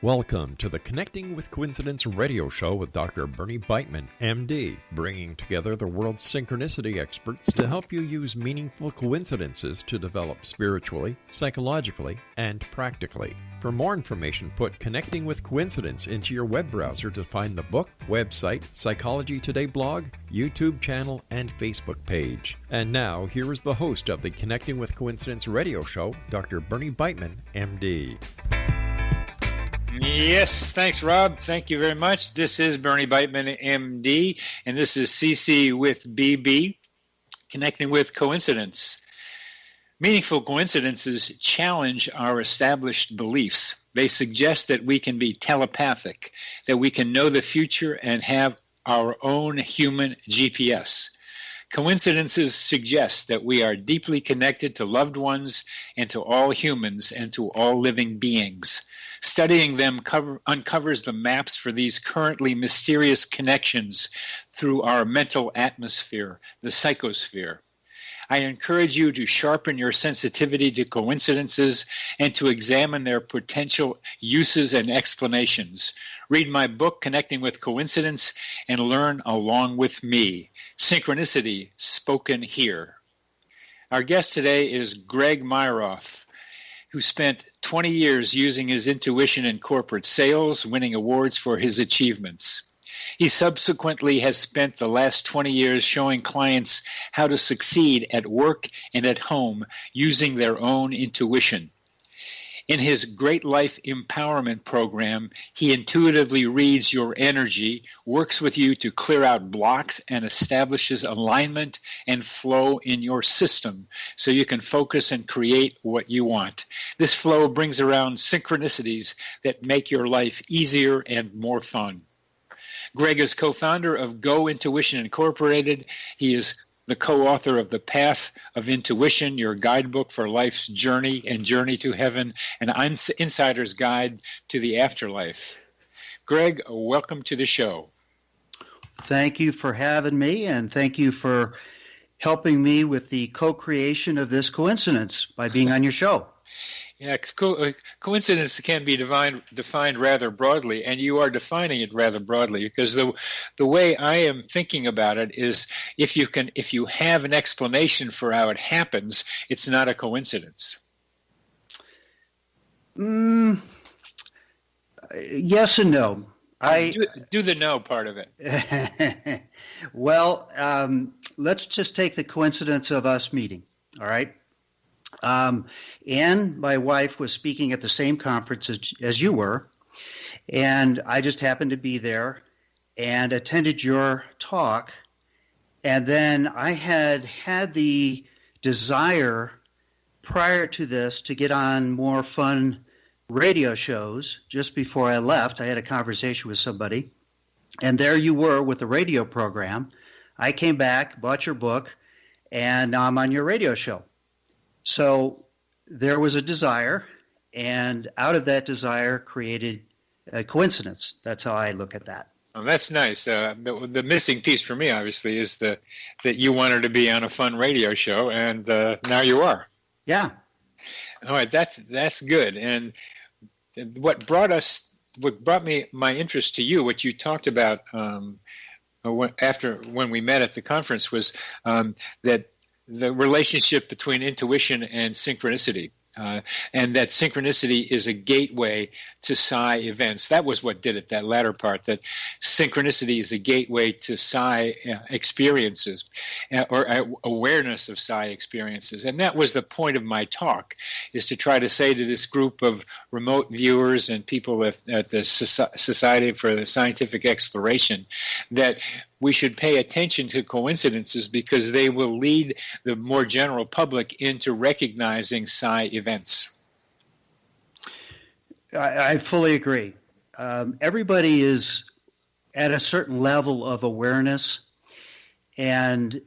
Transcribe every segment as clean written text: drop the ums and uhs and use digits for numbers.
Welcome to the Connecting with Coincidence radio show with Dr. Bernie Beitman, MD, bringing together the world's synchronicity experts to help you use meaningful coincidences to develop spiritually, psychologically, and practically. For more information, put Connecting with Coincidence into your web browser to find the book, website, Psychology Today blog, YouTube channel, and Facebook page. And now, here is the host of the Connecting with Coincidence radio show, Dr. Bernie Beitman, MD. Yes, thanks, Rob. Thank you very much. This is Bernie Beitman, MD, and this is CC with BB, Connecting with Coincidence. Meaningful coincidences challenge our established beliefs. They suggest that we can be telepathic, that we can know the future and have our own human GPS. Coincidences suggest that we are deeply connected to loved ones and to all humans and to all living beings. Studying them uncovers the maps for these currently mysterious connections through our mental atmosphere, the psychosphere. I encourage you to sharpen your sensitivity to coincidences and to examine their potential uses and explanations. Read my book, Connecting with Coincidence, and learn along with me. Synchronicity spoken here. Our guest today is Greg Myeroff, who spent 20 years using his intuition in corporate sales, winning awards for his achievements. He subsequently has spent the last 20 years showing clients how to succeed at work and at home using their own intuition. In his Great Life Empowerment program, he intuitively reads your energy, works with you to clear out blocks, and establishes alignment and flow in your system so you can focus and create what you want. This flow brings around synchronicities that make your life easier and more fun. Greg is co-founder of Go Intuition Incorporated. He is the co-author of The Path of Intuition, your guidebook for life's journey and journey to heaven, an insider's guide to the afterlife. Greg, welcome to the show. Thank you for having me, and thank you for helping me with the co-creation of this coincidence by being on your show. Yeah, coincidence can be defined rather broadly, and you are defining it rather broadly, because the way I am thinking about it is if you have an explanation for how it happens, it's not a coincidence. Yes and no. Do the no part of it. Well, let's just take the coincidence of us meeting, all right? Anne, my wife, was speaking at the same conference as you were, and I just happened to be there and attended your talk. And then I had the desire prior to this to get on more fun radio shows. Just before I left, I had a conversation with somebody, and there you were with the radio program. I came back, bought your book, and now I'm on your radio show. So there was a desire, and out of that desire created a coincidence. That's how I look at that. Oh, that's nice. The missing piece for me, obviously, is that you wanted to be on a fun radio show, and now you are. Yeah. All right, that's good. And what brought me my interest to you, what you talked about when we met at the conference, was that the relationship between intuition and synchronicity, and that synchronicity is a gateway to psi events. That was what did it, that latter part, that synchronicity is a gateway to psi experiences, or awareness of psi experiences. And that was the point of my talk, is to try to say to this group of remote viewers and people at the Society for the Scientific Exploration that we should pay attention to coincidences, because they will lead the more general public into recognizing psi events. I fully agree. Everybody is at a certain level of awareness, and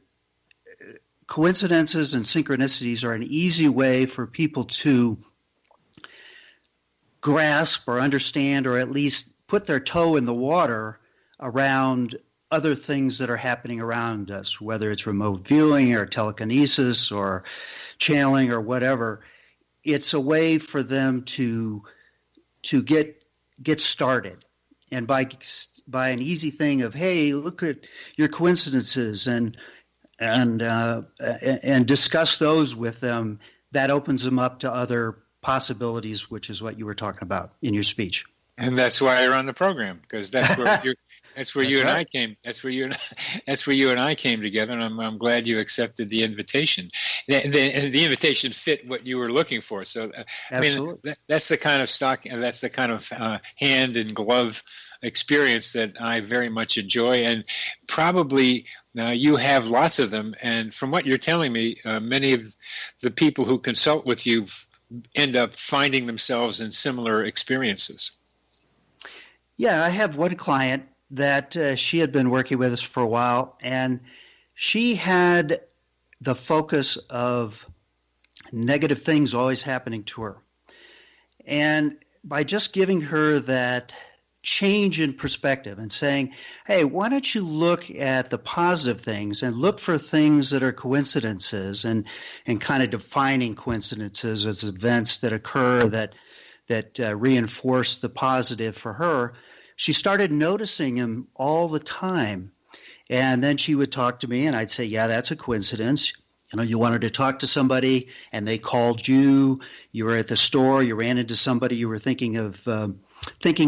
coincidences and synchronicities are an easy way for people to grasp or understand, or at least put their toe in the water around other things that are happening around us, whether it's remote viewing or telekinesis or channeling or whatever. It's a way for them to get get started. And by an easy thing of, hey, look at your coincidences and discuss those with them, that opens them up to other possibilities, which is what you were talking about in your speech. And that's why I run the program, because that's where you and I came. That's where you and I came together, and I'm glad you accepted the invitation. The invitation fit what you were looking for. So, Absolutely. I mean, that's the kind of that's the kind of hand and glove experience that I very much enjoy, and probably you have lots of them. And from what you're telling me, many of the people who consult with you end up finding themselves in similar experiences. Yeah, I have one client that she had been working with us for a while, and she had the focus of negative things always happening to her. And by just giving her that change in perspective and saying, hey, why don't you look at the positive things and look for things that are coincidences and kind of defining coincidences as events that occur that reinforce the positive for her. She started noticing him all the time. And then she would talk to me and I'd say, yeah, that's a coincidence. You wanted to talk to somebody and they called you. You were at the store. You ran into somebody you were thinking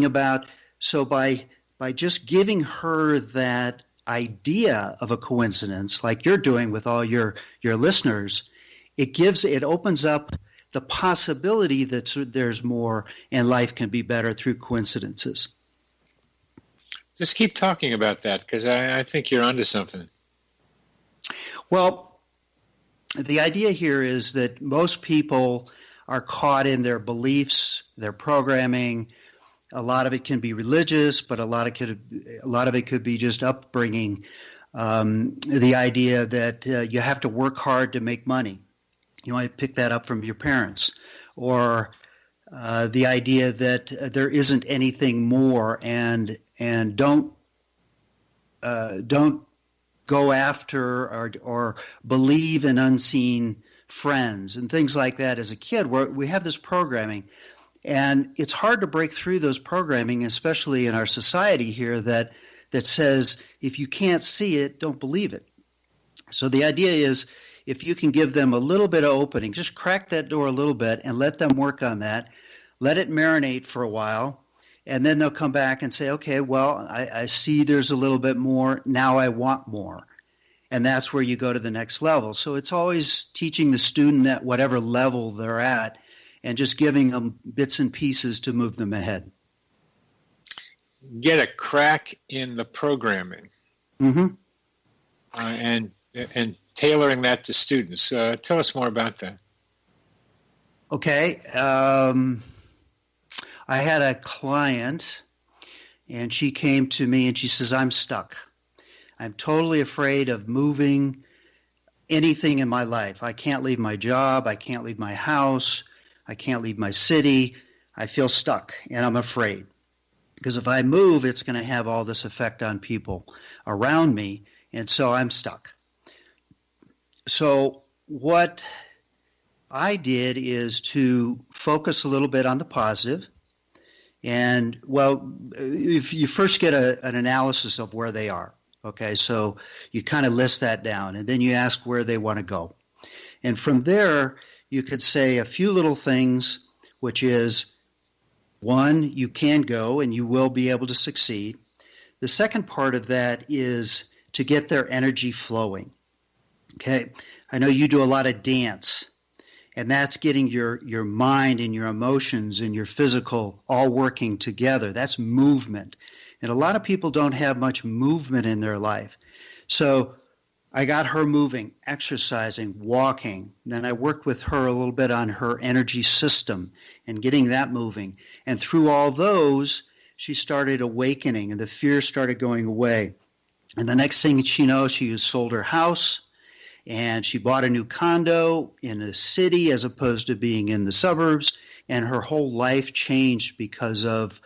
about. So by just giving her that idea of a coincidence, like you're doing with all your listeners, it opens up the possibility that there's more and life can be better through coincidences. Just keep talking about that, because I think you're onto something. Well, the idea here is that most people are caught in their beliefs, their programming. A lot of it can be religious, but a lot of it could be just upbringing. The idea that you have to work hard to make money. You might pick that up from your parents, or the idea that there isn't anything more, and don't go after or believe in unseen friends and things like that. As a kid, we have this programming, and it's hard to break through those programming, especially in our society here that says if you can't see it, don't believe it. So the idea is, if you can give them a little bit of opening, just crack that door a little bit and let them work on that, let it marinate for a while, and then they'll come back and say, okay, well, I see there's a little bit more. Now I want more. And that's where you go to the next level. So it's always teaching the student at whatever level they're at and just giving them bits and pieces to move them ahead. Get a crack in the programming. Mm-hmm. And tailoring that to students. Tell us more about that. Okay. I had a client, and she came to me and she says, I'm stuck. I'm totally afraid of moving anything in my life. I can't leave my job. I can't leave my house. I can't leave my city. I feel stuck, and I'm afraid. Because if I move, it's going to have all this effect on people around me, and so I'm stuck. So what I did is to focus a little bit on the positive. And, well, if you first get an analysis of where they are, okay, so you kind of list that down, and then you ask where they want to go. And from there, you could say a few little things, which is, one, you can go and you will be able to succeed. The second part of that is to get their energy flowing. Okay, I know you do a lot of dance. And that's getting your mind and your emotions and your physical all working together. That's movement. And a lot of people don't have much movement in their life. So I got her moving, exercising, walking. Then I worked with her a little bit on her energy system and getting that moving. And through all those, she started awakening and the fear started going away. And the next thing she knows, she sold her house. And she bought a new condo in a city as opposed to being in the suburbs. And her whole life changed because of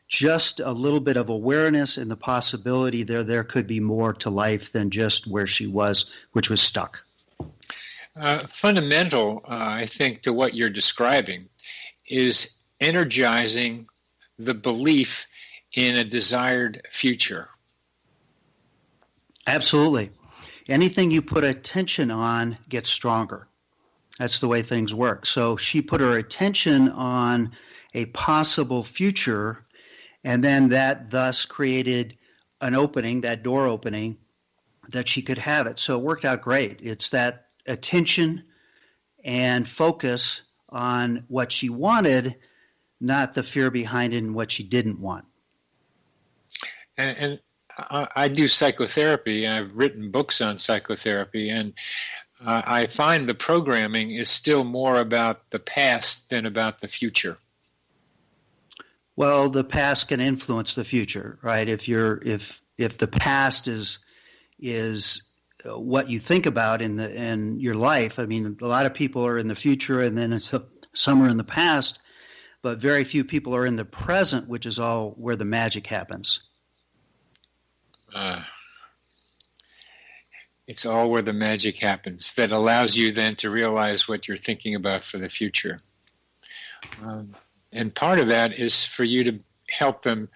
just a little bit of awareness and the possibility there could be more to life than just where she was, which was stuck. Fundamental, I think, to what you're describing is energizing the belief in a desired future. Absolutely. Anything you put attention on gets stronger. That's the way things work. So she put her attention on a possible future, and then that thus created an opening, that door opening, that she could have it. So it worked out great. It's that attention and focus on what she wanted, not the fear behind it and what she didn't want. And I do psychotherapy. I've written books on psychotherapy, and I find the programming is still more about the past than about the future. Well, the past can influence the future, right? If the past is what you think about in your life, I mean, a lot of people are in the future, and then some are in the past, but very few people are in the present, which is all where the magic happens. It's all where the magic happens that allows you then to realize what you're thinking about for the future. And part of that is for you to help them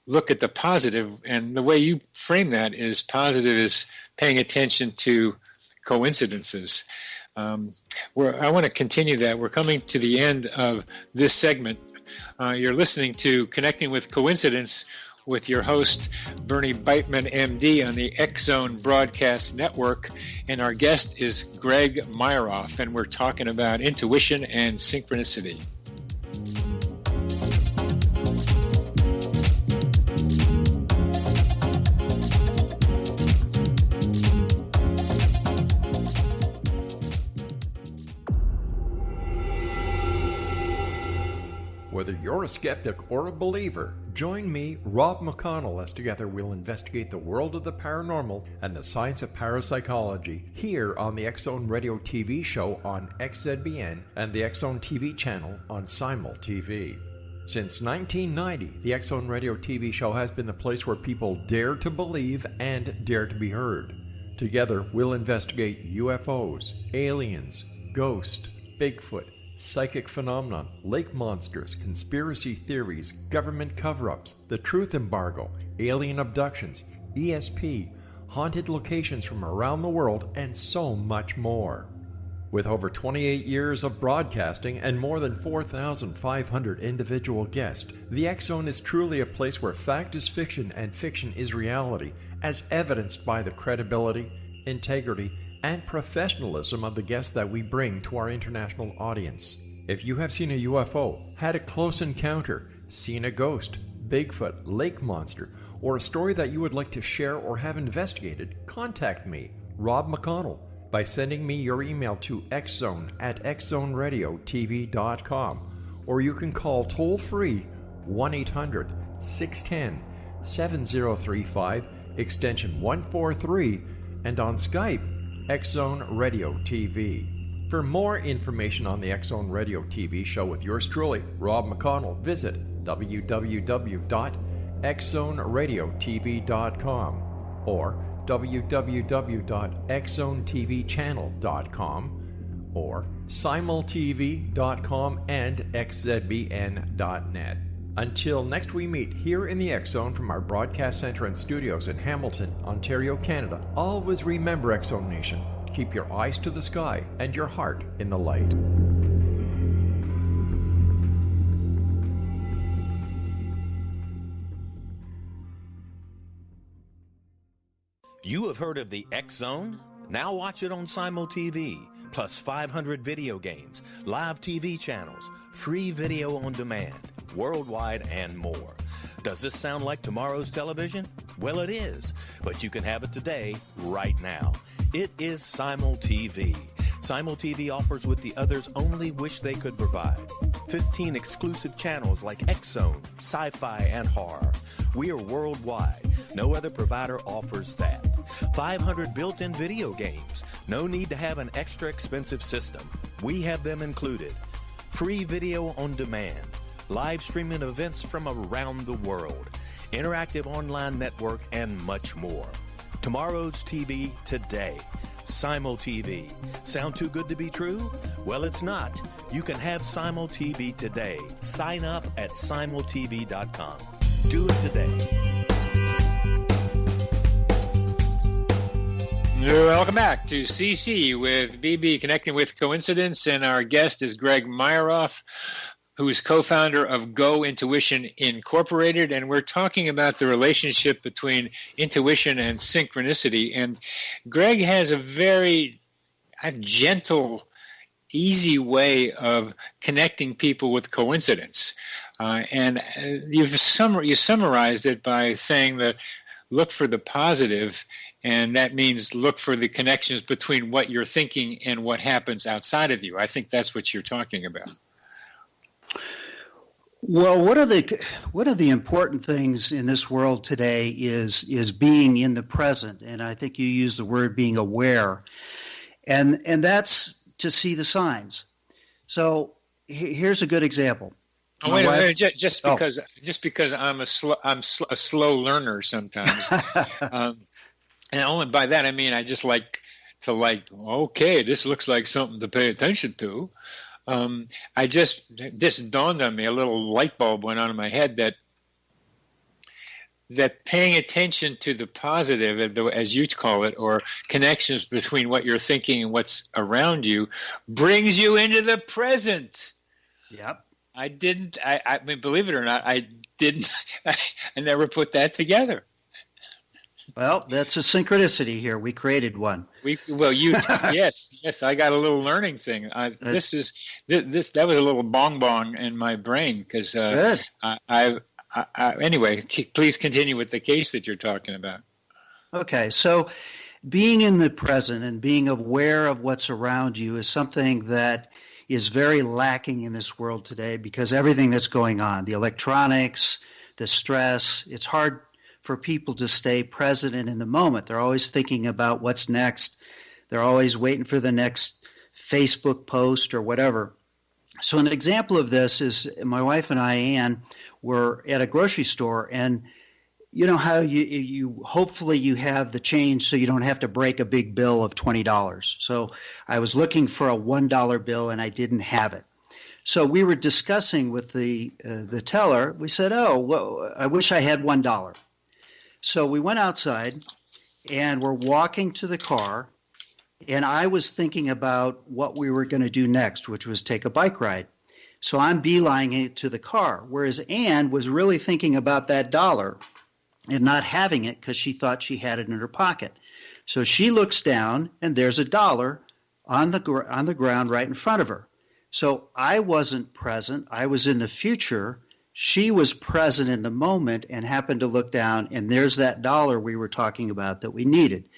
look at the positive. And the way you frame that is positive is paying attention to coincidences. I want to continue that. We're coming to the end of this segment. You're listening to Connecting with Coincidence with your host, Bernie Beitman, MD, on the X-Zone Broadcast Network. And our guest is Greg Myeroff, and we're talking about intuition and synchronicity. Whether you're a skeptic or a believer, join me, Rob McConnell, as together we'll investigate the world of the paranormal and the science of parapsychology here on the X-Zone Radio TV show on XZBN and the X-Zone TV channel on Simul TV. Since 1990, the X-Zone Radio TV show has been the place where people dare to believe and dare to be heard. Together, we'll investigate UFOs, aliens, ghosts, Bigfoot, psychic phenomenon, lake monsters, conspiracy theories, government cover-ups, the truth embargo, alien abductions, ESP, haunted locations from around the world, and so much more. With over 28 years of broadcasting and more than 4,500 individual guests, the X-Zone is truly a place where fact is fiction and fiction is reality, as evidenced by the credibility, integrity, and professionalism of the guests that we bring to our international audience. If you have seen a UFO, had a close encounter, seen a ghost, Bigfoot, lake monster, or a story that you would like to share or have investigated, contact me, Rob McConnell, by sending me your email to xzone@xzoneradiotv.com, or you can call toll-free 1-800-610-7035, extension 143, and on Skype, X-Zone Radio TV. For more information on the X-Zone Radio TV show with yours truly, Rob McConnell, visit www.xzoneradiotv.com or www.xzonetvchannel.com or simultv.com and xzbn.net. Until next we meet here in the X-Zone from our broadcast center and studios in Hamilton, Ontario, Canada, always remember, X-Zone Nation, keep your eyes to the sky and your heart in the light. You have heard of the X-Zone? Now watch it on Simul TV, plus 500 video games, live TV channels, free video on demand, worldwide, and more. Does this sound like tomorrow's television? Well, it is, but you can have it today, right now. It is Simul TV. Simul TV offers what the others only wish they could provide. 15 exclusive channels like X-Zone, Sci-Fi, and Horror. We are worldwide. No other provider offers that. 500 built-in video games. No need to have an extra expensive system. We have them included. Free video on demand. Live streaming events from around the world. Interactive online network, and much more. Tomorrow's TV today. Simul TV. Sound too good to be true? Well, it's not. You can have Simul TV today. Sign up at simultv.com. Do it today. Welcome back to CC with BB, Connecting with Coincidence, and our guest is Greg Myeroff, who is co-founder of Go Intuition Incorporated, and we're talking about the relationship between intuition and synchronicity. And Greg has a very gentle, easy way of connecting people with coincidence. And you summarized it by saying that look for the positive, and that means look for the connections between what you're thinking and what happens outside of you. I think that's what you're talking about. Well, one of the important things in this world today is being in the present, and I think you used the word being aware, and that's to see the signs. So here's a good example. Oh, wait a minute! Just because I'm a slow learner sometimes, and only by that I mean I just like to okay, this looks like something to pay attention to. This dawned on me, a little light bulb went on in my head that paying attention to the positive, as you call it, or connections between what you're thinking and what's around you, brings you into the present. Yep. I mean, believe it or not, I never put that together. Well, that's a synchronicity here. We created one. Yes, I got a little learning thing. That was a little bong in my brain because anyway, please continue with the case that you're talking about. Okay, so being in the present and being aware of what's around you is something that is very lacking in this world today because everything that's going on, the electronics, the stress, it's hard for people to stay present and in the moment. They're always thinking about what's next. They're always waiting for the next Facebook post or whatever. So an example of this is my wife and I, Ann, were at a grocery store, and you know how you hopefully you have the change so you don't have to break a big bill of $20. So I was looking for a $1 bill and I didn't have it. So we were discussing with the teller. We said, "Oh, well, I wish I had $1." So we went outside and we're walking to the car, and I was thinking about what we were going to do next, which was take a bike ride. So I'm beelining it to the car, whereas Ann was really thinking about that dollar and not having it because she thought she had it in her pocket. So she looks down, and there's a dollar on the ground right in front of her. So I wasn't present. I was in the future. She was present in the moment and happened to look down, and there's that dollar we were talking about that we needed.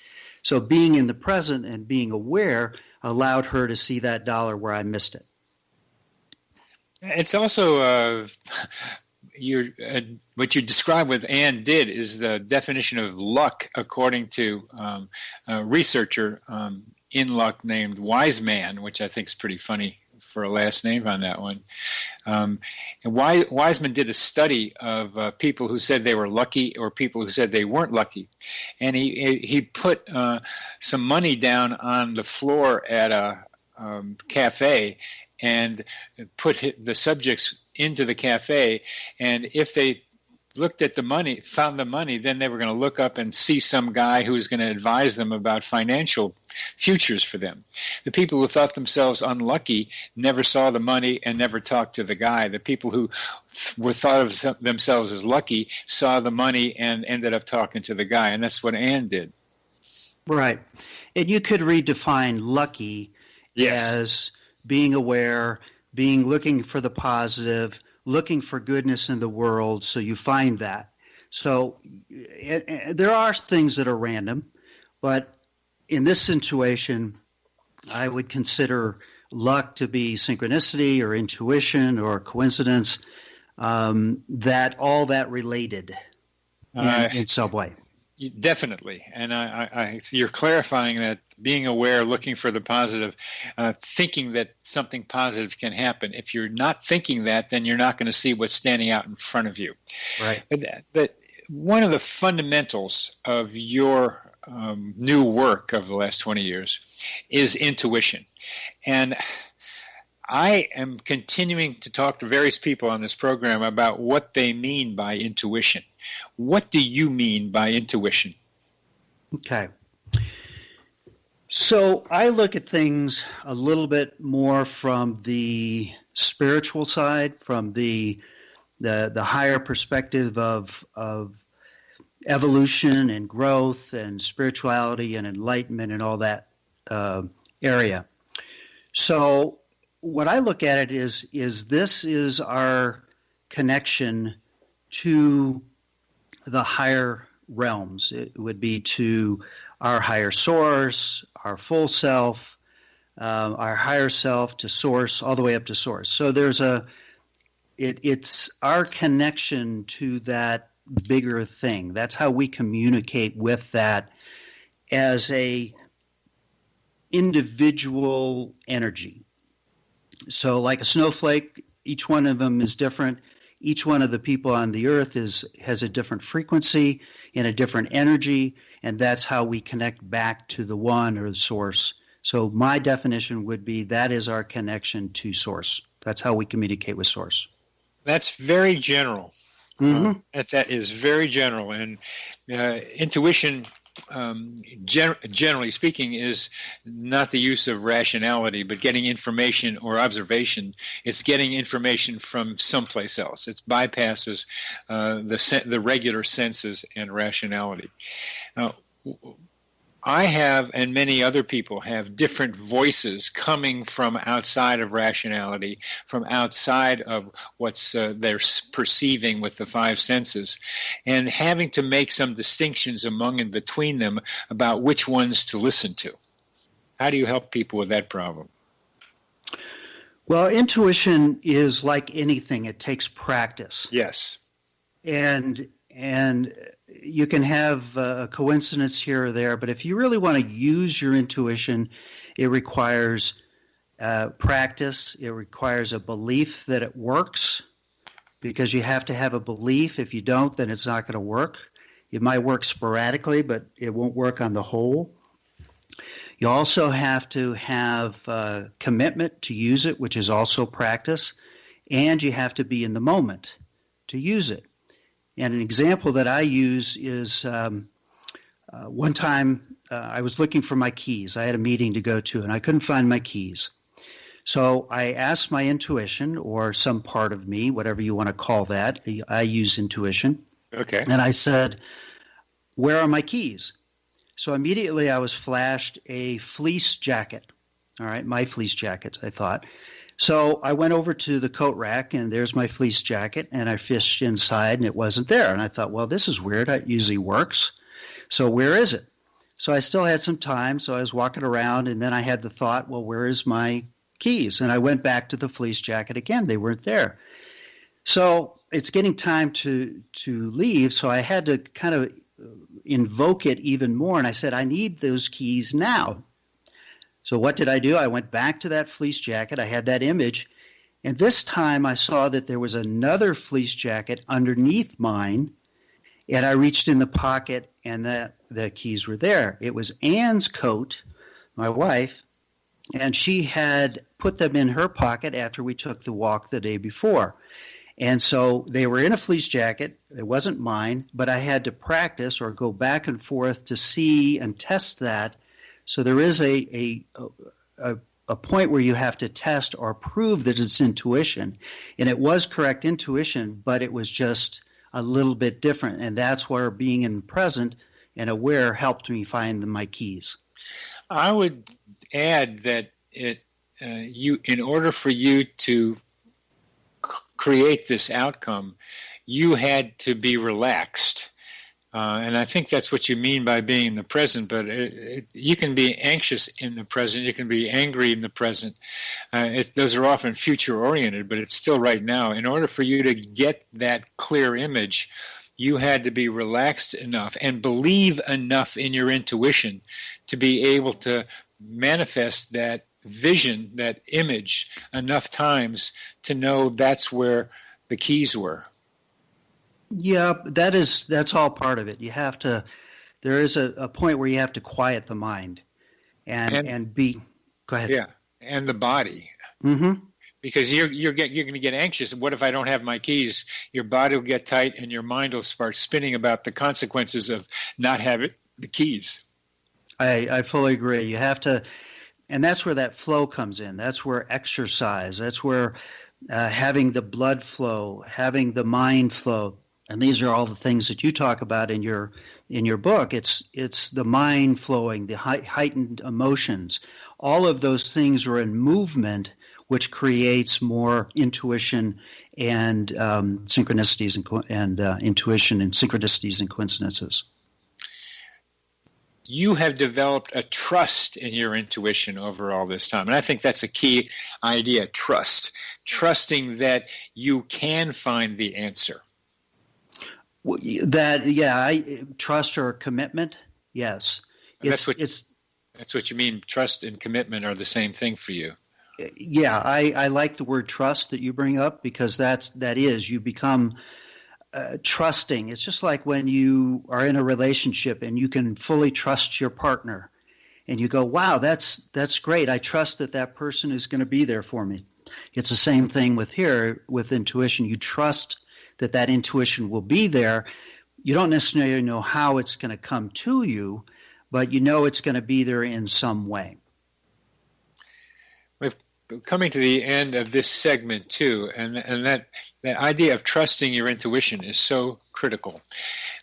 So being in the present and being aware allowed her to see that dollar where I missed it. It's also what you described with Ann did is the definition of luck according to a researcher in luck named Wiseman, which I think is pretty funny for a last name on that one. And Wiseman did a study of people who said they were lucky or people who said they weren't lucky. And he put some money down on the floor at a cafe and put the subjects into the cafe. And if they looked at the money, found the money, then they were going to look up and see some guy who was going to advise them about financial futures for them. The people who thought themselves unlucky never saw the money and never talked to the guy. The people who were thought of themselves as lucky saw the money and ended up talking to the guy. And that's what Ann did. Right. And you could redefine lucky as being aware, looking for the positive, looking for goodness in the world, so you find that. So there are things that are random, but in this situation, I would consider luck to be synchronicity or intuition or coincidence, that all that related in some way. Definitely. And you're clarifying that being aware, looking for the positive, thinking that something positive can happen. If you're not thinking that, then you're not going to see what's standing out in front of you. Right. But one of the fundamentals of your new work of the last 20 years is intuition. And I am continuing to talk to various people on this program about what they mean by intuition. What do you mean by intuition? Okay. So I look at things a little bit more from the spiritual side, from the higher perspective of evolution and growth and spirituality and enlightenment and all that area. So what I look at it is this is our connection to the higher realms. It would be to our higher source, our full self, our higher self to source, all the way up to source. So it's our connection to that bigger thing. That's how we communicate with that as a individual energy. So like a snowflake, each one of them is different. Each one of the people on the earth has a different frequency and a different energy, and that's how we connect back to the one or the source. So my definition would be that is our connection to source. That's how we communicate with source. That's very general. Mm-hmm. That is very general. And intuition, generally speaking, is not the use of rationality, but getting information or observation. It's getting information from someplace else. It bypasses the regular senses and rationality. I have, and many other people have, different voices coming from outside of rationality, from outside of what's they're perceiving with the five senses, and having to make some distinctions among and between them about which ones to listen to. How do you help people with that problem? Well, intuition is like anything. It takes practice. Yes. And you can have a coincidence here or there, but if you really want to use your intuition, it requires practice. It requires a belief that it works, because you have to have a belief. If you don't, then it's not going to work. It might work sporadically, but it won't work on the whole. You also have to have commitment to use it, which is also practice, and you have to be in the moment to use it. And an example that I use is one time I was looking for my keys. I had a meeting to go to, and I couldn't find my keys. So I asked my intuition, or some part of me, whatever you want to call that. I use intuition. Okay. And I said, "Where are my keys?" So immediately I was flashed a fleece jacket. All right, my fleece jacket, I thought. So I went over to the coat rack, and there's my fleece jacket, and I fished inside, and it wasn't there. And I thought, well, this is weird. It usually works. So where is it? So I still had some time, so I was walking around, and then I had the thought, well, where is my keys? And I went back to the fleece jacket again. They weren't there. So it's getting time to leave, so I had to kind of invoke it even more, and I said, I need those keys now. So what did I do? I went back to that fleece jacket. I had that image. And this time I saw that there was another fleece jacket underneath mine. And I reached in the pocket, and the keys were there. It was Ann's coat, my wife, and she had put them in her pocket after we took the walk the day before. And so they were in a fleece jacket. It wasn't mine, but I had to practice or go back and forth to see and test that. So there is a point where you have to test or prove that it's intuition. And it was correct intuition, but it was just a little bit different. And that's where being in the present and aware helped me find my keys. I would add that in order for you to create this outcome, you had to be relaxed. And I think that's what you mean by being in the present, but you can be anxious in the present, you can be angry in the present. Those are often future-oriented, but it's still right now. In order for you to get that clear image, you had to be relaxed enough and believe enough in your intuition to be able to manifest that vision, that image, enough times to know that's where the keys were. Yeah, that's all part of it. You have to, there is a point where you have to quiet the mind and be, go ahead. Yeah, and the body. Mm-hmm. because you're going to get anxious. What if I don't have my keys? Your body will get tight, and your mind will start spinning about the consequences of not having the keys. I fully agree. You have to, and that's where that flow comes in. That's where exercise. That's where having the blood flow, having the mind flow, and these are all the things that you talk about in your book. It's the mind flowing, the heightened emotions. All of those things are in movement, which creates more intuition and synchronicities and intuition and synchronicities and coincidences. You have developed a trust in your intuition over all this time. And I think that's a key idea, trust. Trusting that you can find the answer. Trust or commitment, yes. That's what you mean. Trust and commitment are the same thing for you. Yeah, I like the word trust that you bring up, because you become trusting. It's just like when you are in a relationship and you can fully trust your partner, and you go, wow, that's great. I trust that person is going to be there for me. It's the same thing with intuition. You trust that intuition will be there. You don't necessarily know how it's going to come to you, but you know it's going to be there in some way. We're coming to the end of this segment too, and that idea of trusting your intuition is so critical.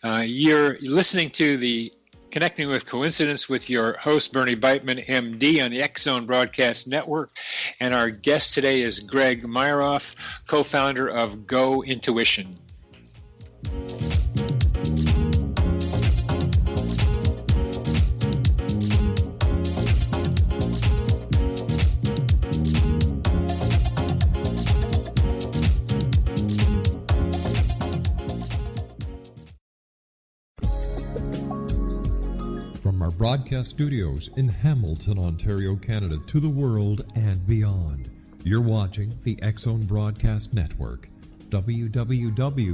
You're listening to the Connecting with Coincidence with your host, Bernie Beitman, MD, on the X Zone Broadcast Network. And our guest today is Greg Myeroff, co-founder of Go Intuition. From our broadcast studios in Hamilton, Ontario, Canada, to the world and beyond, you're watching the X Zone Broadcast Network, www.xzbn.net.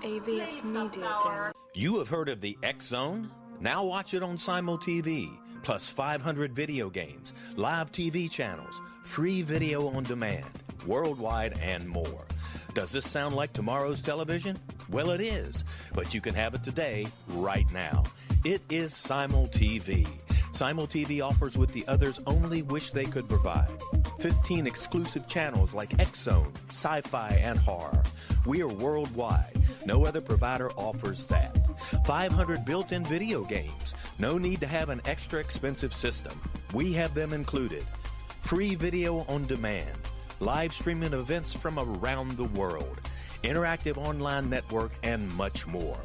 AVS Media Den. You have heard of the X Zone? Now watch it on Simul TV, plus 500 video games, live TV channels, free video on demand, worldwide, and more. Does this sound like tomorrow's television? Well, it is, but you can have it today, right now. It is Simul TV. Simul TV offers what the others only wish they could provide. 15 exclusive channels like X-Zone, Sci-Fi, and Horror. We are worldwide. No other provider offers that. 500 built-in video games. No need to have an extra expensive system. We have them included. Free video on demand. Live streaming events from around the world. Interactive online network, and much more.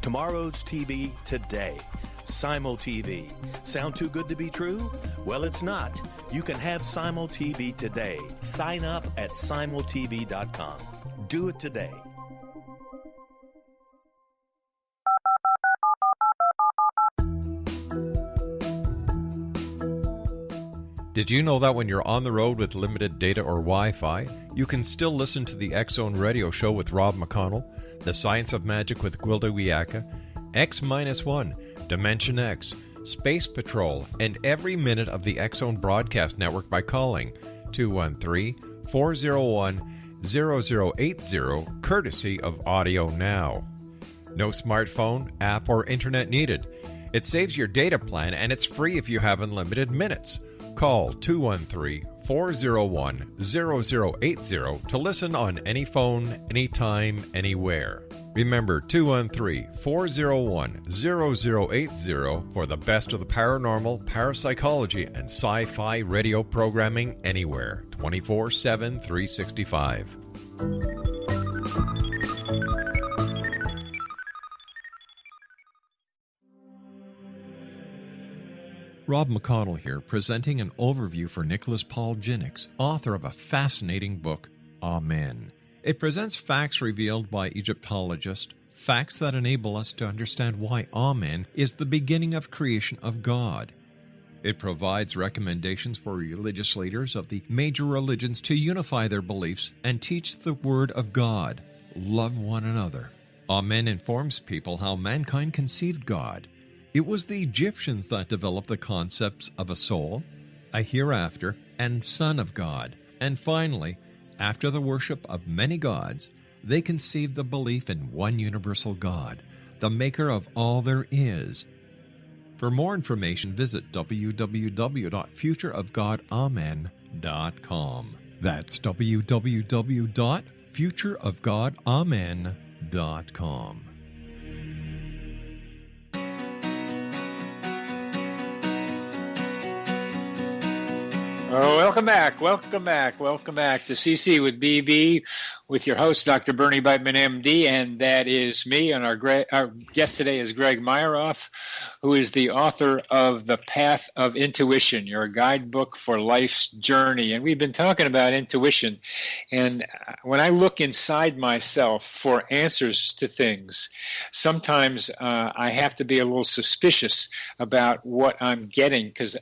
Tomorrow's TV today. Simul TV. Sound too good to be true? Well, it's not. You can have Simul TV today. Sign up at simultv.com. Do it today. Did you know that when you're on the road with limited data or Wi-Fi, you can still listen to the X Zone Radio Show with Rob McConnell, The Science of Magic with Gwilda Wiyaka, X-1, Dimension X, Space Patrol, and every minute of the X Zone Broadcast Network by calling 213-401-0080, courtesy of Audio Now. No smartphone, app, or internet needed. It saves your data plan, and it's free if you have unlimited minutes. Call 213-401-0080 to listen on any phone, anytime, anywhere. Remember 213-401-0080 for the best of the paranormal, parapsychology, and sci-fi radio programming anywhere, 24/7, 365. Rob McConnell here, presenting an overview for Nicholas Paul Jennings, author of a fascinating book, Amen. It presents facts revealed by Egyptologists, facts that enable us to understand why Amen is the beginning of creation of God. It provides recommendations for religious leaders of the major religions to unify their beliefs and teach the Word of God. Love one another. Amen informs people how mankind conceived God, It was the Egyptians that developed the concepts of a soul, a hereafter, and Son of God. And finally, after the worship of many gods, they conceived the belief in one universal God, the maker of all there is. For more information, visit www.futureofgodamen.com. That's www.futureofgodamen.com. Oh, welcome back to CC with BB, with your host, Dr. Bernie Beitman, MD, and that is me. And our guest today is Greg Myeroff, who is the author of The Path of Intuition, your guidebook for life's journey. And we've been talking about intuition. And when I look inside myself for answers to things, sometimes I have to be a little suspicious about what I'm getting, because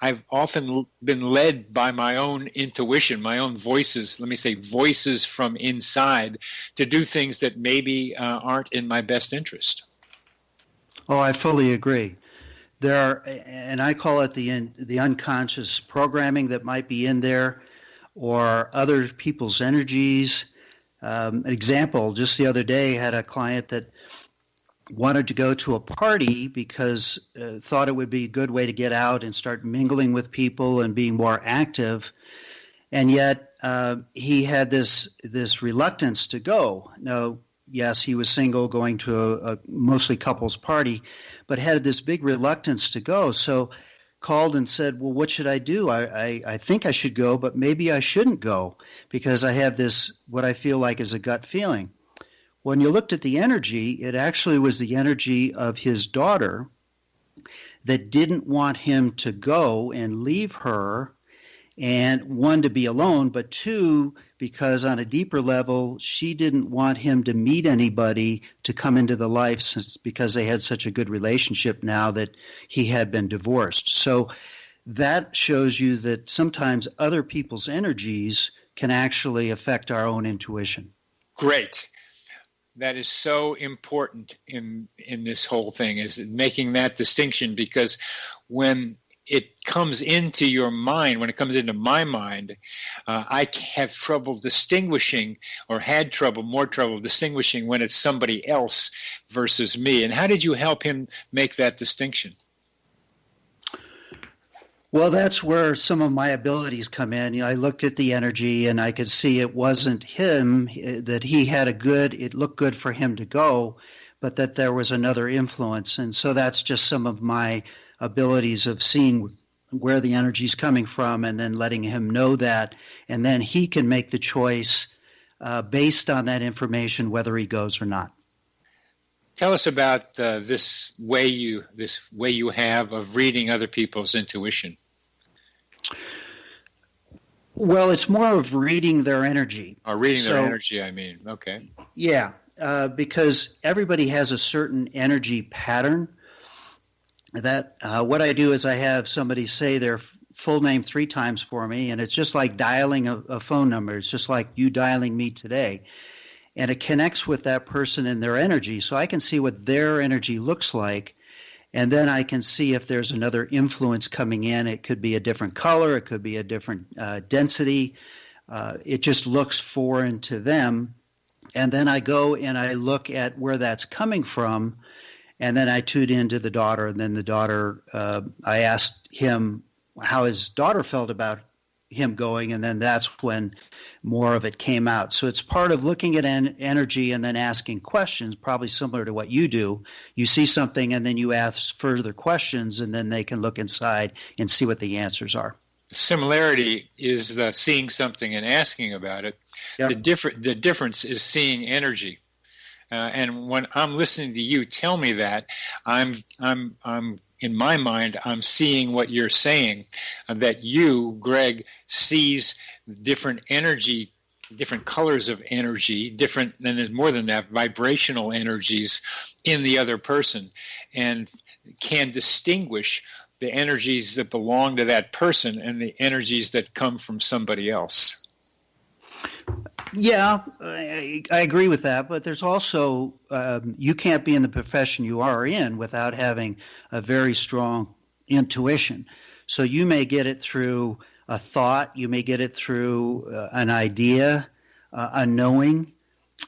I've often been led by my own intuition, my own voices, let me say voices from inside, to do things that maybe aren't in my best interest. Oh, I fully agree. There are, and I call it the unconscious programming that might be in there, or other people's energies. An example, just the other day, I had a client that wanted to go to a party because thought it would be a good way to get out and start mingling with people and being more active. And yet he had this reluctance to go. Now, yes, he was single, going to a mostly couples party, but had this big reluctance to go. So called and said, well, what should I do? I think I should go, but maybe I shouldn't go because I have this, what I feel like is a gut feeling. When you looked at the energy, it actually was the energy of his daughter that didn't want him to go and leave her, and one, to be alone, but two, because on a deeper level, she didn't want him to meet anybody to come into the life because they had such a good relationship now that he had been divorced. So that shows you that sometimes other people's energies can actually affect our own intuition. Great. That is so important in this whole thing, is making that distinction, because when it comes into your mind, when it comes into my mind, I have trouble distinguishing, or had more trouble distinguishing when it's somebody else versus me. And how did you help him make that distinction? Well, that's where some of my abilities come in. I looked at the energy and I could see it wasn't him, that he had it looked good for him to go, but that there was another influence. And so that's just some of my abilities of seeing where the energy is coming from and then letting him know that. And then he can make the choice based on that information, whether he goes or not. Tell us about this way you have of reading other people's intuition. Well, it's more of reading their energy. Or reading their energy, I mean. Okay. Yeah, because everybody has a certain energy pattern. That what I do is I have somebody say their full name 3 times for me, and it's just like dialing a phone number. It's just like you dialing me today. And it connects with that person and their energy. So I can see what their energy looks like, and then I can see if there's another influence coming in. It could be a different color. It could be a different density. It just looks foreign to them. And then I go and I look at where that's coming from, and then I tune into the daughter. And then the daughter, I asked him how his daughter felt about him going, and then that's when more of it came out. So it's part of looking at energy and then asking questions, probably similar to what you do. You see something and then you ask further questions, and then they can look inside and see what the answers are. Similarity is seeing something and asking about it. Yep. The difference is seeing energy. And when I'm listening to you tell me that, I'm in my mind, I'm seeing what you're saying, that you, Greg, sees different energy, different colors of energy, different, and there's more than that, vibrational energies in the other person, and can distinguish the energies that belong to that person and the energies that come from somebody else. Yeah, I agree with that, but there's also, you can't be in the profession you are in without having a very strong intuition. So you may get it through a thought, you may get it through an idea, a knowing,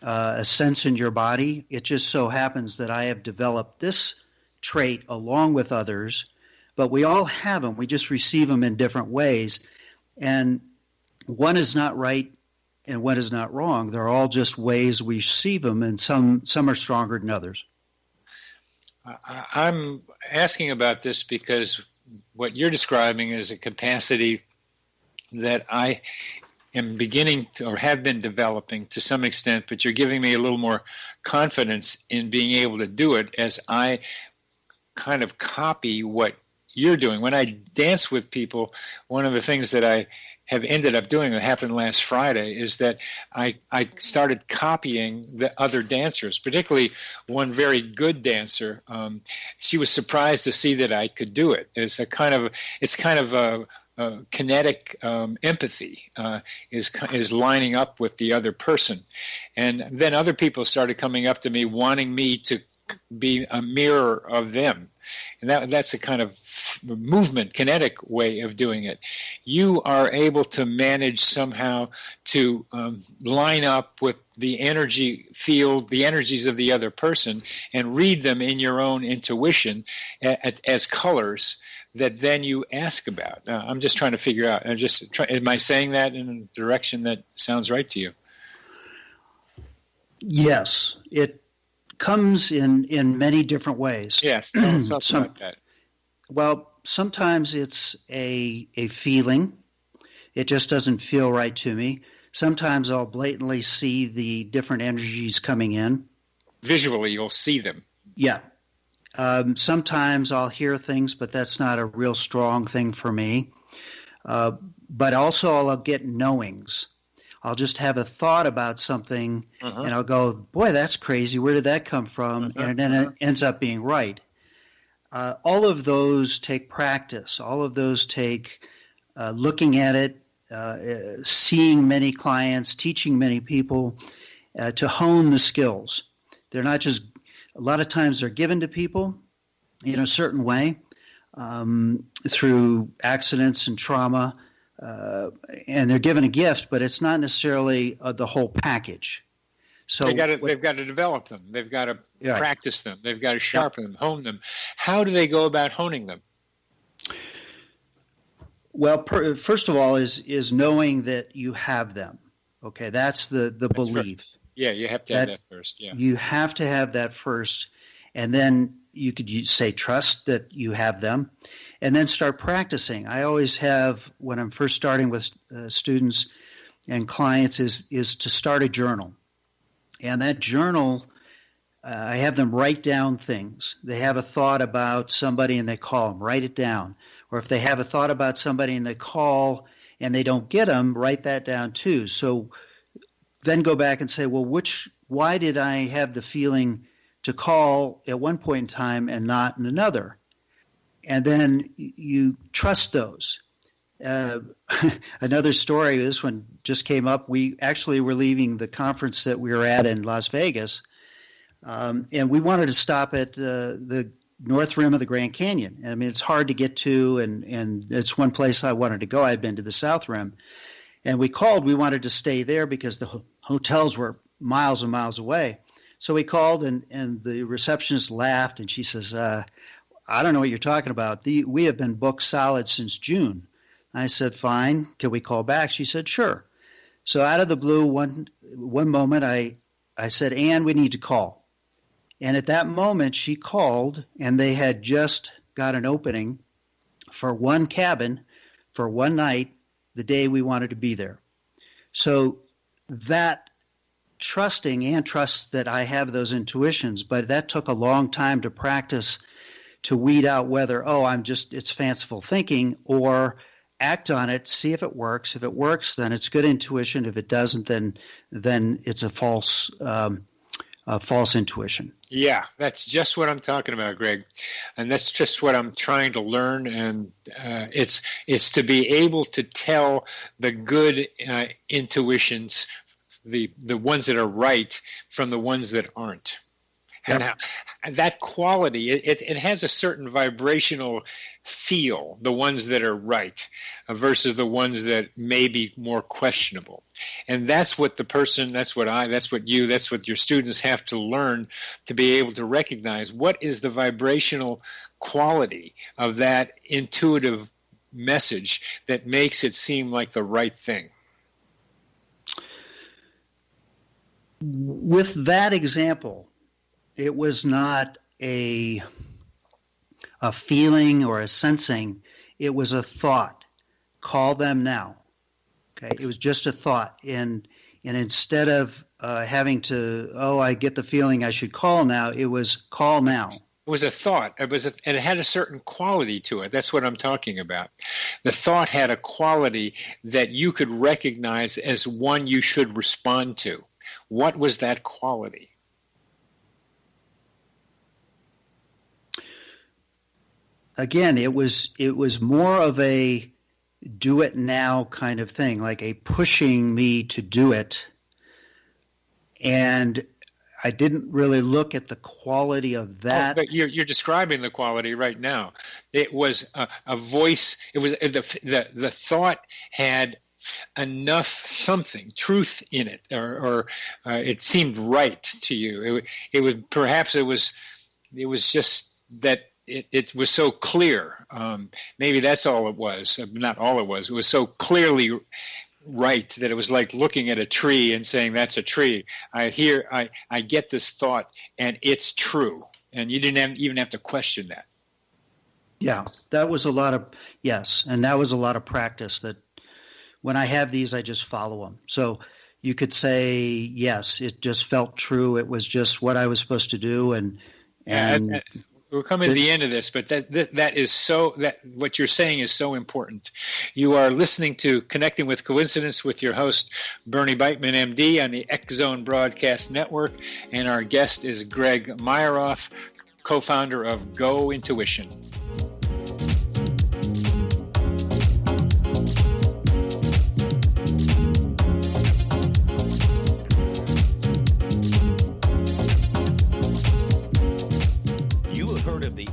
a sense in your body. It just so happens that I have developed this trait along with others, but we all have them. We just receive them in different ways. And one is not right and one is not wrong. They're all just ways we receive them, and some are stronger than others. I'm asking about this because what you're describing is a capacity that I am beginning to, or have been developing to some extent, but you're giving me a little more confidence in being able to do it as I kind of copy what you're doing. When I dance with people, one of the things that I have ended up doing, that happened last Friday, is that I started copying the other dancers, particularly one very good dancer. She was surprised to see that I could do it. It's kind of a kinetic empathy is lining up with the other person. And then other people started coming up to me wanting me to be a mirror of them. And that's a kind of movement, kinetic way of doing it. You are able to manage somehow to line up with the energy field, the energies of the other person, and read them in your own intuition as colors that then you ask about. I'm just trying to figure out, am I saying that in a direction that sounds right to you? Yes, it comes in many different ways. Yes, tell us about that. Well, sometimes it's a feeling. It just doesn't feel right to me. Sometimes I'll blatantly see the different energies coming in. Visually, you'll see them. Yeah. Sometimes I'll hear things, but that's not a real strong thing for me. But also I'll get knowings. I'll just have a thought about something, and I'll go, boy, that's crazy. Where did that come from? And then it ends up being right. All of those take practice. All of those take looking at it, seeing many clients, teaching many people to hone the skills. They're not just, a lot of times they're given to people in a certain way through accidents and trauma. And they're given a gift, but it's not necessarily the whole package. So they've got to develop them. They've got to practice them. They've got to sharpen them, hone them. How do they go about honing them? Well, first of all, is knowing that you have them. Okay, that's the belief. Right. Yeah, you have to have that first. Yeah, you have to have that first, and then you could say trust that you have them. And then start practicing. I always have, when I'm first starting with students and clients, is to start a journal. And that journal, I have them write down things. They have a thought about somebody and they call them, write it down. Or if they have a thought about somebody and they call and they don't get them, write that down too. So then go back and say, well, why did I have the feeling to call at one point in time and not in another? And then you trust those. Another story, this one just came up. We actually were leaving the conference that we were at in Las Vegas, and we wanted to stop at the north rim of the Grand Canyon. I mean, it's hard to get to, and it's one place I wanted to go. I'd been to the south rim. And we called. We wanted to stay there because the hotels were miles and miles away. So we called, and the receptionist laughed, and she says, I don't know what you're talking about. We have been booked solid since June. I said, fine. Can we call back? She said, sure. So out of the blue, one moment, I said, Ann, we need to call. And at that moment, she called, and they had just got an opening for one cabin for one night the day we wanted to be there. So that trusting, Ann trusts that I have those intuitions, but that took a long time to practice to weed out whether, it's fanciful thinking, or act on it, see if it works. If it works, then it's good intuition. If it doesn't, then it's a false intuition. Yeah, that's just what I'm talking about, Greg. And that's just what I'm trying to learn. And it's to be able to tell the good intuitions the ones that are right from the ones that aren't. Yep. And that quality, it has a certain vibrational feel, the ones that are right versus the ones that may be more questionable. And that's what the person, that's what your students have to learn to be able to recognize what is the vibrational quality of that intuitive message that makes it seem like the right thing. With that example, it was not a feeling or a sensing. It was a thought. Call them now. Okay, it was just a thought. And instead of having to, I get the feeling I should call now, it was call now. It was a thought. And it had a certain quality to it. That's what I'm talking about. The thought had a quality that you could recognize as one you should respond to. What was that quality? Again, it was more of a do it now kind of thing, like a pushing me to do it. And I didn't really look at the quality of that. But you're describing the quality right now. It was a voice. It was the thought had enough something, truth in it, or it seemed right to you. It was just that. It was so clear. Maybe that's all it was. Not all it was. It was so clearly right that it was like looking at a tree and saying, that's a tree. I get this thought, and it's true. And you didn't even have to question that. Yeah, that was a lot of, yes. And that was a lot of practice that when I have these, I just follow them. So you could say, yes, it just felt true. It was just what I was supposed to do. And we're coming to the end of this, but that what you're saying is so important. You are listening to Connecting with Coincidence with your host, Bernie Beitman, MD, on the X Zone Broadcast Network, and our guest is Greg Myeroff, co-founder of Go Intuition.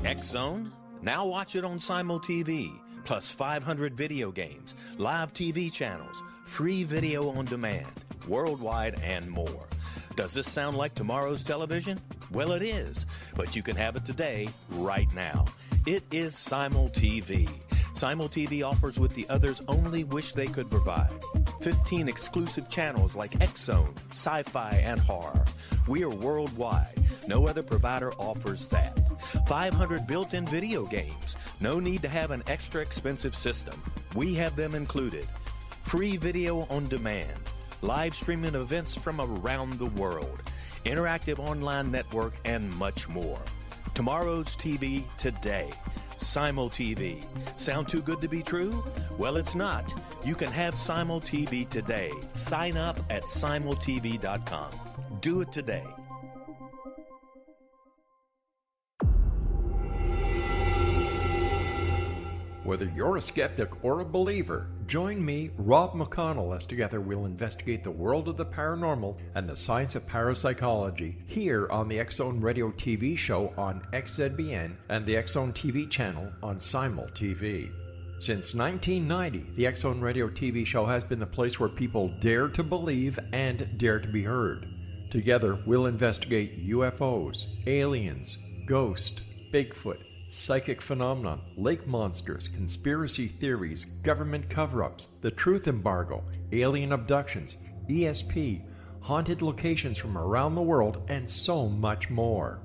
X Zone? Now watch it on Simul TV, plus 500 video games, live TV channels, free video on demand, worldwide, and more. Does this sound like tomorrow's television? Well, it is, but you can have it today, right now. It is Simul TV. Simul TV offers what the others only wish they could provide. 15 exclusive channels like X Zone, sci-fi, and horror. We are worldwide. No other provider offers that. 500 built-in video games. No need to have an extra expensive system. We have them included. Free video on demand. Live streaming events from around the world. Interactive online network, and much more. Tomorrow's TV today. Simul TV. Sound too good to be true? Well, it's not. You can have Simul TV today. Sign up at simultv.com. Do it today. Whether you're a skeptic or a believer, join me, Rob McConnell, as together we'll investigate the world of the paranormal and the science of parapsychology here on the X Zone Radio TV show on XZBN and the X Zone TV channel on Simul TV. Since 1990, the X Zone Radio TV show has been the place where people dare to believe and dare to be heard. Together, we'll investigate UFOs, aliens, ghosts, Bigfoot, psychic phenomenon, lake monsters, conspiracy theories, government cover-ups, the truth embargo, alien abductions, ESP, haunted locations from around the world, and so much more.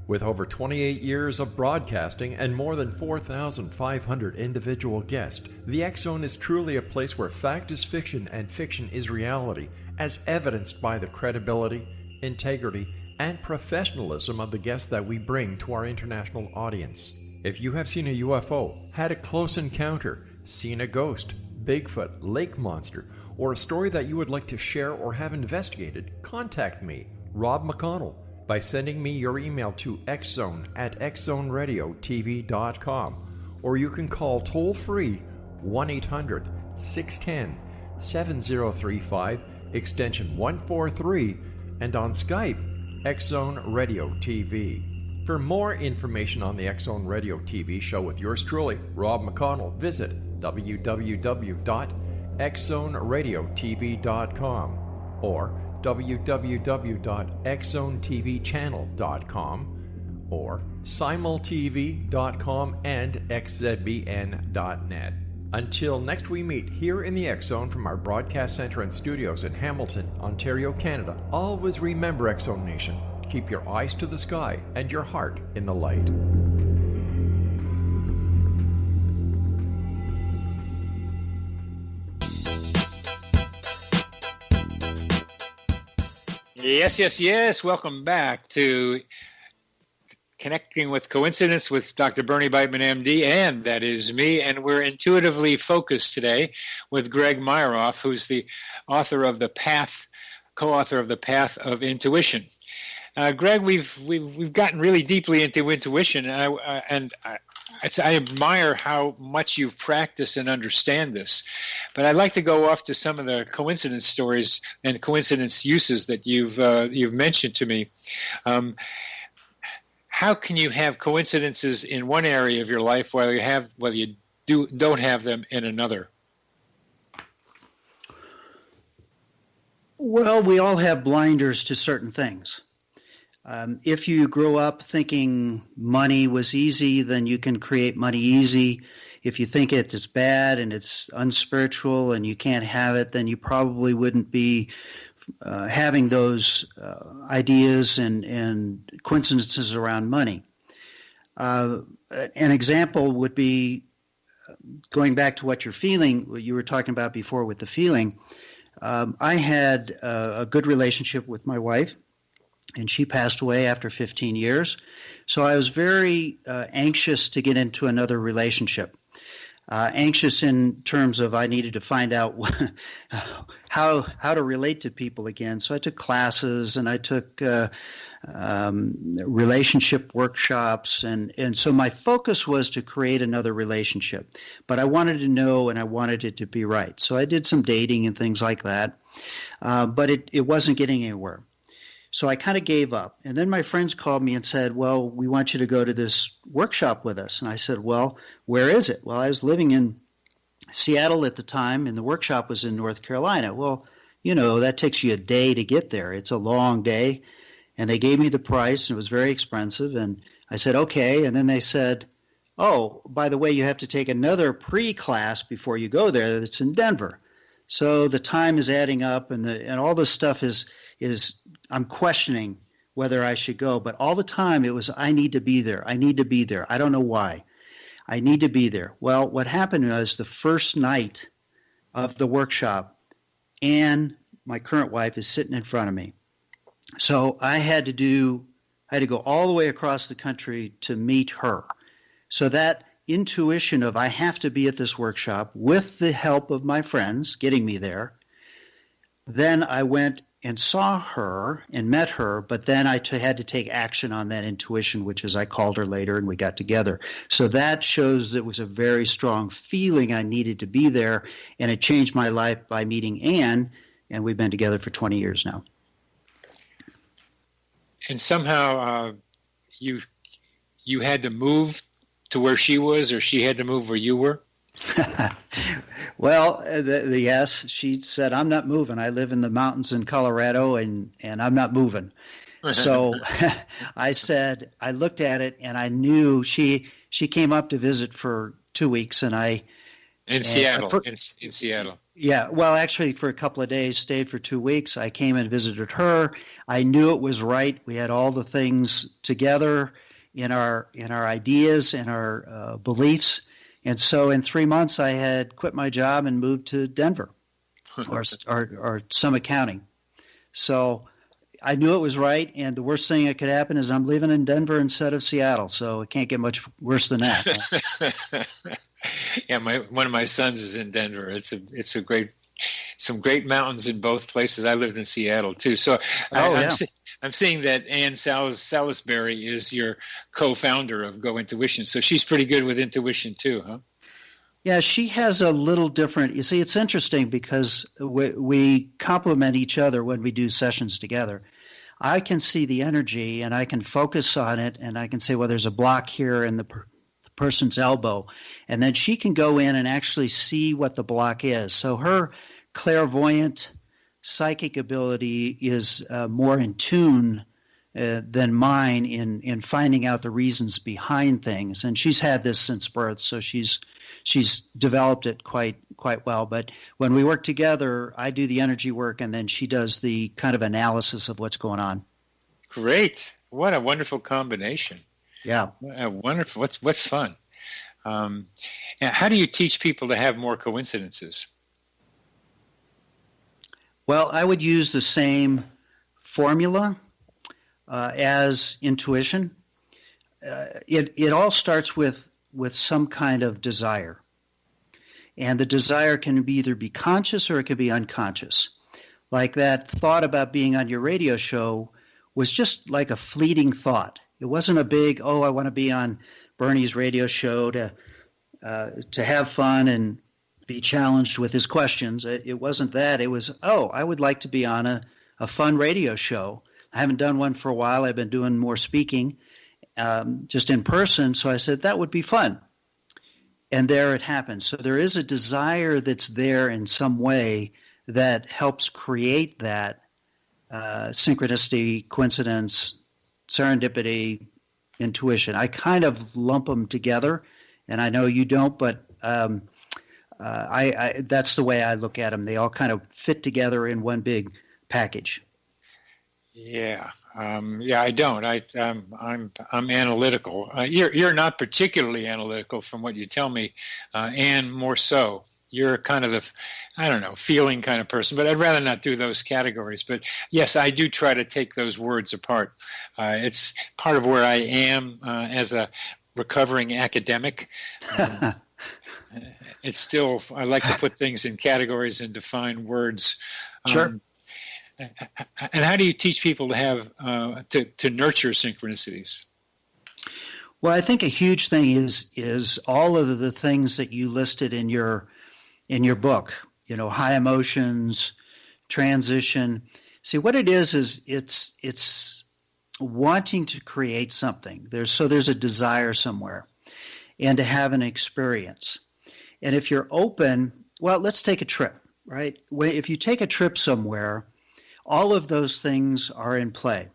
With over 28 years of broadcasting and more than 4,500 individual guests, the X Zone is truly a place where fact is fiction and fiction is reality, as evidenced by the credibility, integrity, and professionalism of the guests that we bring to our international audience. If you have seen a UFO, had a close encounter, seen a ghost, Bigfoot, lake monster, or a story that you would like to share or have investigated, contact me, Rob McConnell, by sending me your email to xzone@xzoneradiotv.com, or you can call toll-free 1-800-610-7035 extension 143, and on Skype, X-Zone Radio TV. For more information on the X-Zone Radio TV show with yours truly, Rob McConnell, visit www.xzoneradiotv.com or www.xzonetvchannel.com or simultv.com and xzbn.net. Until next we meet here in the X-Zone from our broadcast center and studios in Hamilton, Ontario, Canada, always remember, X-Zone Nation, keep your eyes to the sky and your heart in the light. Yes. Welcome back to Connecting with Coincidence with Dr. Bernie Beitman, MD, and that is me. And we're intuitively focused today with Greg Myeroff, who's the author of The Path, co-author of The Path of Intuition. Greg, we've gotten really deeply into intuition, and I admire how much you've practiced and understand this. But I'd like to go off to some of the coincidence stories and coincidence uses that you've mentioned to me. How can you have coincidences in one area of your life while you don't have them in another? Well, we all have blinders to certain things. If you grow up thinking money was easy, then you can create money easy. If you think it is bad and it's unspiritual and you can't have it, then you probably wouldn't be having those ideas and coincidences around money. An example would be going back to what you were talking about before with the feeling. I had a good relationship with my wife, and she passed away after 15 years. So I was very anxious to get into another relationship. Anxious in terms of I needed to find out how to relate to people again. So I took classes and I took relationship workshops. And so my focus was to create another relationship. But I wanted to know and I wanted it to be right. So I did some dating and things like that. But it wasn't getting anywhere. So I kind of gave up. And then my friends called me and said, well, we want you to go to this workshop with us. And I said, well, where is it? Well, I was living in Seattle at the time, and the workshop was in North Carolina. Well, that takes you a day to get there. It's a long day. And they gave me the price, and it was very expensive. And I said, okay. And then they said, oh, by the way, you have to take another pre-class before you go there that's in Denver. So the time is adding up, and all this stuff is I'm questioning whether I should go. But all the time it was, I need to be there. I need to be there. I don't know why. I need to be there. Well, what happened was the first night of the workshop, Anne, my current wife, is sitting in front of me. So I had to go all the way across the country to meet her. So that intuition of I have to be at this workshop with the help of my friends getting me there. Then I went and saw her and met her, but then I had to take action on that intuition, which is I called her later and we got together. So that shows that it was a very strong feeling I needed to be there, and it changed my life by meeting Anne, and we've been together for 20 years now. And somehow you had to move to where she was, or she had to move where you were? Well, yes, she said, I'm not moving. I live in the mountains in Colorado, and I'm not moving. So I said, I looked at it, and I knew she came up to visit for 2 weeks, and in Seattle. In Seattle. Yeah, well, actually, for a couple of days, stayed for 2 weeks. I came and visited her. I knew it was right. We had all the things together in our ideas and our beliefs. And so in 3 months, I had quit my job and moved to Denver or Summit County. So I knew it was right. And the worst thing that could happen is I'm living in Denver instead of Seattle. So it can't get much worse than that. Yeah, one of my sons is in Denver. It's some great mountains in both places. I lived in Seattle too. So I'm seeing that Anne Salisbury is your co-founder of Go Intuition. So she's pretty good with intuition too, huh? Yeah, she has a little different. You see, it's interesting because we complement each other when we do sessions together. I can see the energy and I can focus on it and I can say, well, there's a block here in the person's elbow. And then she can go in and actually see what the block is. So her clairvoyant psychic ability is more in tune than mine in finding out the reasons behind things. And she's had this since birth, so she's developed it quite well. But when we work together, I do the energy work, and then she does the kind of analysis of what's going on. Great! What a wonderful combination. Yeah, wonderful. What fun. How do you teach people to have more coincidences? Well, I would use the same formula as intuition. It all starts with some kind of desire. And the desire can either be conscious or it can be unconscious. Like that thought about being on your radio show was just like a fleeting thought. It wasn't a big, I want to be on Bernie's radio show to have fun and be challenged with his questions. It wasn't that. It was, I would like to be on a fun radio show. I haven't done one for a while. I've been doing more speaking just in person. So I said, that would be fun. And there it happened. So there is a desire that's there in some way that helps create that synchronicity, coincidence, serendipity, intuition. I kind of lump them together, and I know you don't, but I that's the way I look at them. They all kind of fit together in one big package. Yeah, I don't. I'm analytical. You're not particularly analytical, from what you tell me, and more so. You're kind of feeling kind of person. But I'd rather not do those categories. But yes, I do try to take those words apart. It's part of where I am as a recovering academic. It's still, I like to put things in categories and define words. Sure. And how do you teach people to have to nurture synchronicities? Well, I think a huge thing is all of the things that you listed in your book. High emotions, transition. See, what it is it's wanting to create something. There's a desire somewhere, and to have an experience. And if you're open, well, let's take a trip, right? If you take a trip somewhere, all of those things are in play,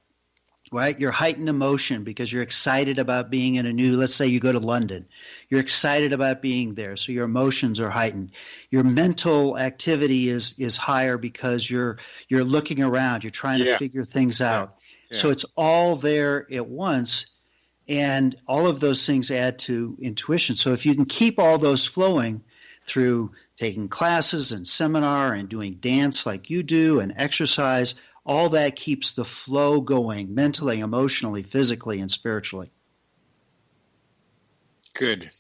right? Your heightened emotion because you're excited about being in let's say you go to London. You're excited about being there, so your emotions are heightened. Your mental activity is higher because you're looking around. You're trying to figure things out. Yeah. So it's all there at once, and all of those things add to intuition. So if you can keep all those flowing through taking classes and seminar and doing dance like you do and exercise, all that keeps the flow going mentally, emotionally, physically, and spiritually. Good.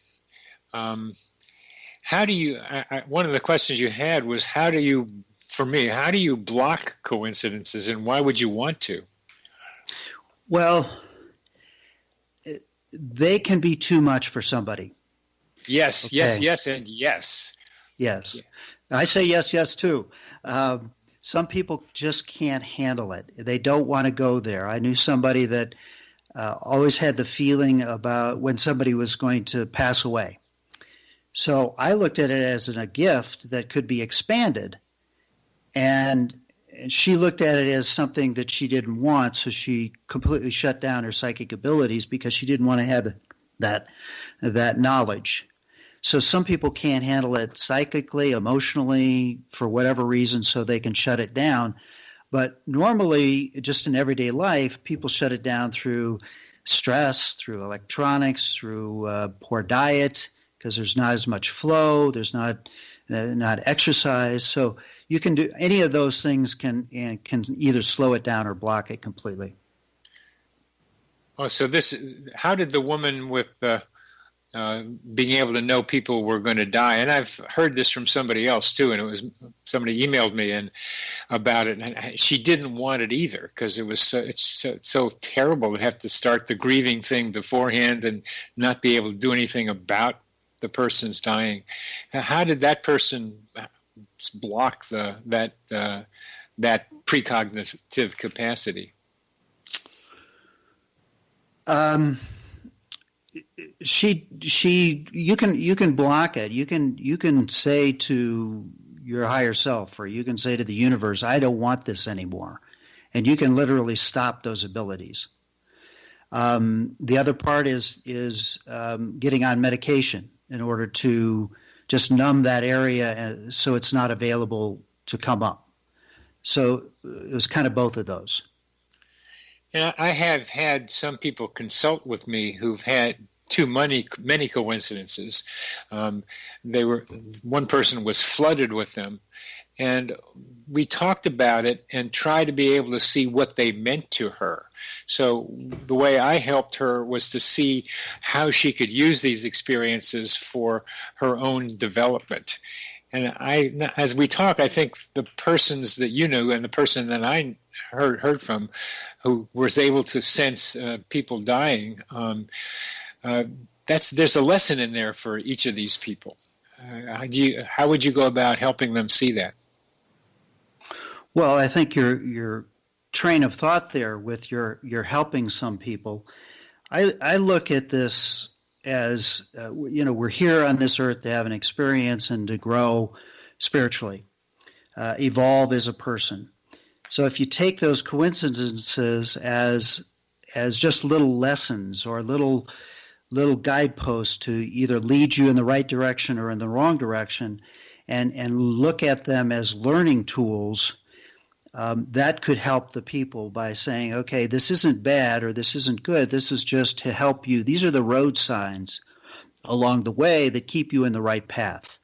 How do you, one of the questions you had was how do you block coincidences, and why would you want to? Well, they can be too much for somebody. Yes, okay. yes, and yes. Yes. I say yes, too. Some people just can't handle it. They don't want to go there. I knew somebody that always had the feeling about when somebody was going to pass away. So I looked at it as a gift that could be expanded. And she looked at it as something that she didn't want, so she completely shut down her psychic abilities because she didn't want to have that knowledge. So some people can't handle it psychically, emotionally, for whatever reason, so they can shut it down. But normally, just in everyday life, people shut it down through stress, through electronics, through poor diet, because there's not as much flow, there's not exercise. So you can do any of those things can either slow it down or block it completely. Oh, so how did the woman with being able to know people were going to die, and I've heard this from somebody else too, and it was somebody emailed me about it, and she didn't want it either because it's so terrible to have to start the grieving thing beforehand and not be able to do anything about the person's dying. How did that person block that precognitive capacity? You can block it. You can say to your higher self, or you can say to the universe, I don't want this anymore. And you can literally stop those abilities. The other part is getting on medication in order to just numb that area so it's not available to come up. So it was kind of both of those. And I have had some people consult with me who've had many coincidences. One person was flooded with them, and we talked about it and tried to be able to see what they meant to her. So the way I helped her was to see how she could use these experiences for her own development. And as we talk, I think the persons that you knew and the person that I heard from, who was able to sense people dying, there's a lesson in there for each of these people. How would you go about helping them see that? Well, I think your train of thought there with your helping some people, I look at this as we're here on this earth to have an experience and to grow spiritually, evolve as a person. So if you take those coincidences as just little lessons or little guideposts to either lead you in the right direction or in the wrong direction, and look at them as learning tools, that could help the people by saying, okay, this isn't bad or this isn't good. This is just to help you. These are the road signs along the way that keep you in the right path,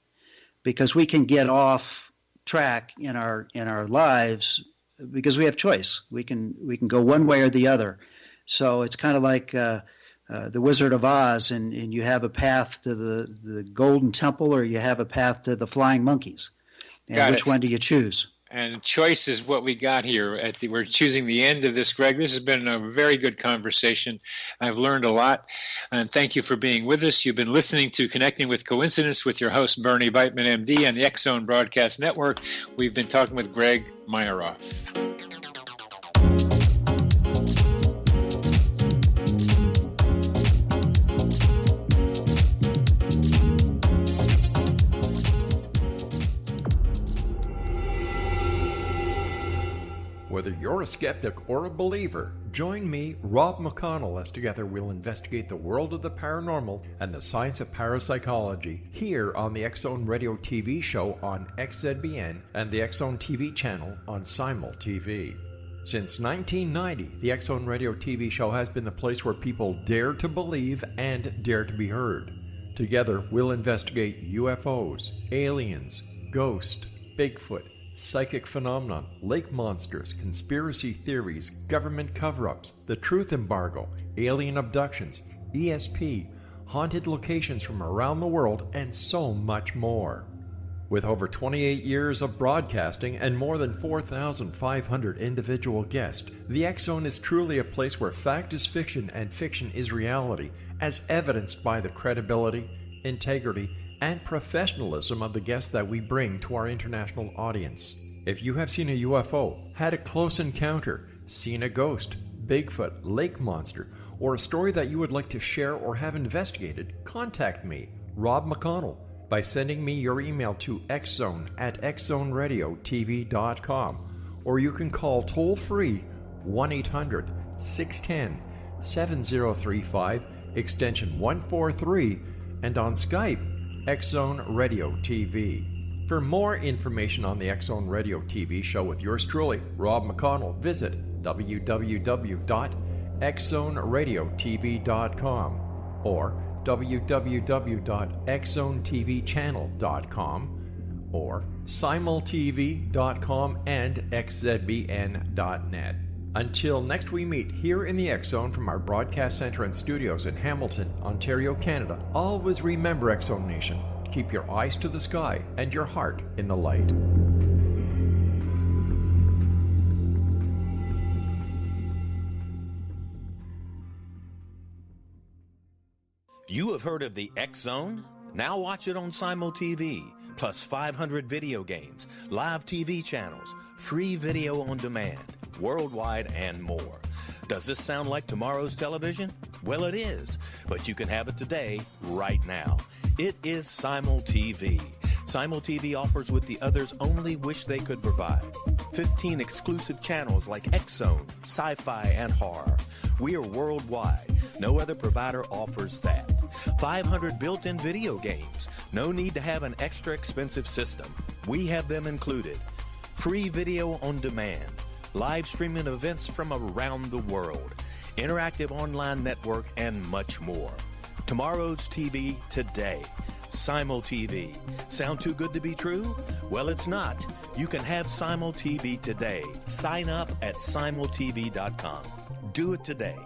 because we can get off track in our lives because we have choice. We can go one way or the other. So it's kind of like the Wizard of Oz, and you have a path to the Golden Temple, or you have a path to the Flying Monkeys. And which one do you choose? And choice is what we got here. We're choosing the end of this, Greg. This has been a very good conversation. I've learned a lot. And thank you for being with us. You've been listening to Connecting with Coincidence with your host, Bernie Beitman, MD, on the X-Zone Broadcast Network. We've been talking with Greg Myeroff. Whether you're a skeptic or a believer, join me, Rob McConnell, as together we'll investigate the world of the paranormal and the science of parapsychology here on the X-Zone Radio TV show on XZBN and the X-Zone TV channel on Simul TV. Since 1990, the X-Zone Radio TV show has been the place where people dare to believe and dare to be heard. Together, we'll investigate UFOs, aliens, ghosts, Bigfoot, psychic phenomenon, lake monsters, conspiracy theories, government cover-ups, the truth embargo, alien abductions, ESP, haunted locations from around the world, and so much more. With over 28 years of broadcasting and more than 4,500 individual guests, the X-Zone is truly a place where fact is fiction and fiction is reality, as evidenced by the credibility, integrity, and professionalism of the guests that we bring to our international audience. If you have seen a UFO, had a close encounter, seen a ghost, Bigfoot, lake monster, or a story that you would like to share or have investigated, contact me, Rob McConnell, by sending me your email to xzone@xzoneradiotv.com, or you can call toll-free 1-800-610-7035, extension 143, and on Skype, X-Zone Radio TV. For more information on the X-Zone Radio TV show with yours truly, Rob McConnell, visit www.xzoneradiotv.com or www.xzonetvchannel.com or simultv.com and xzbn.net. Until next we meet here in the X-Zone from our broadcast center and studios in Hamilton, Ontario, Canada, always remember, X-Zone Nation, keep your eyes to the sky and your heart in the light. You have heard of the X-Zone? Now watch it on Simul TV, plus 500 video games, live TV channels, free video on demand, worldwide, and more. Does this sound like tomorrow's television? Well, it is, but you can have it today, right now. It is Simul TV. Simul TV offers what the others only wish they could provide. 15 exclusive channels like X-Zone, Sci-Fi, and Horror. We are worldwide. No other provider offers that. 500 built-in video games. No need to have an extra expensive system. We have them included. Free video on demand. Live streaming events from around the world. Interactive online network, and much more. Tomorrow's TV today. Simul TV. Sound too good to be true? Well, it's not. You can have Simul TV today. Sign up at simultv.com. Do it today.